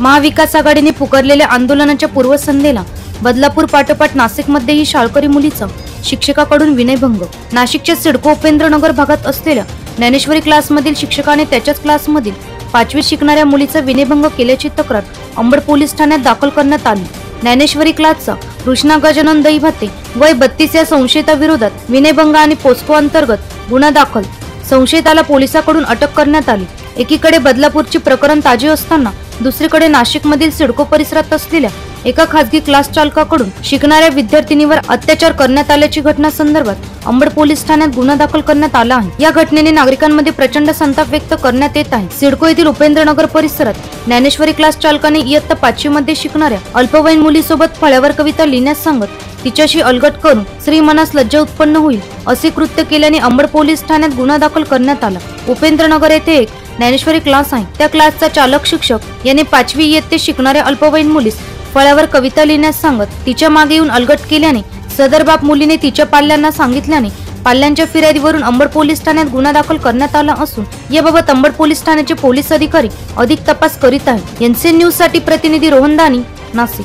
महाविकास आघाडीने पुकारलेल्या आंदोलनाच्या पूर्वसंध्येला बदलापूर पाठोपाठ नाशिकमध्येही शाळकरी मुलीचा शिक्षकाकडून विनयभंग। नाशिकच्या सिडको उपेंद्रनगर भागात असलेल्या ज्ञानेश्वरी क्लासमधील शिक्षकाने त्याच्याच क्लासमधील 5वीत शिकणाऱ्या मुलीचा विनयभंग केल्याची तक्रार अंबड पोलीस ठाण्यात दाखल करण्यात आली। ज्ञानेश्वरी क्लासचा कृष्णा गजानन दैभाते वय 32 या संशयिताविरोधात विनयभंग आणि पोस्को अंतर्गत गुन्हा दाखल। संशयिताला पोलिसांकडून अटक करण्यात आली। एकीकडे बदलापूरची प्रकरण ताजे असताना दुसरीकडे नाशिकमधील सिडको परिसरात असलेल्या एका खासगी क्लास चालकाकडून शिकणाऱ्या विद्यार्थिनीवर अत्याचार करण्यात आल्याची घटना संदर्भात अंबड पोलीस ठाण्यात गुन्हा दाखल करण्यात आला आहे। या घटनेने नागरिकांमध्ये प्रचंड संताप व्यक्त करण्यात येत आहे। सिडको येथील उपेंद्रनगर परिसरात ज्ञानेश्वरी क्लास चालकाने इयत्ता 5वी मध्ये शिकणाऱ्या अल्पवयीन मुलीसोबत फळ्यावर कविता लिहिण्यास सांगत तिच्याशी अलगट करून स्त्री मनास लज्जा उत्पन्न होईल असे कृत्य केल्याने अंबड पोलीस ठाण्यात गुन्हा दाखल करण्यात आला। उपेंद्रनगर येथे एक ज्ञानेश्वरी क्लास आहे। त्या क्लासचा चालक शिक्षक याने 5वी इयत्तेत शिकणाऱ्या अल्पवयीन मुलीस फळ्यावर कविता लिहिण्यास सांगत तिच्या मागे येऊन अलगट केल्याने सदर बाप मुलीने तिच्या पाल्यांना सांगितल्याने पाल्यांच्या फिर्यादीवरून अंबड पोलीस ठाण्यात गुन्हा दाखल करण्यात आला असून याबाबत अंबड पोलीस ठाण्याचे पोलीस अधिकारी अधिक तपास करीत आहेत। एनसीएन न्यूज साठी प्रतिनिधी रोहन दानी, नाशिक।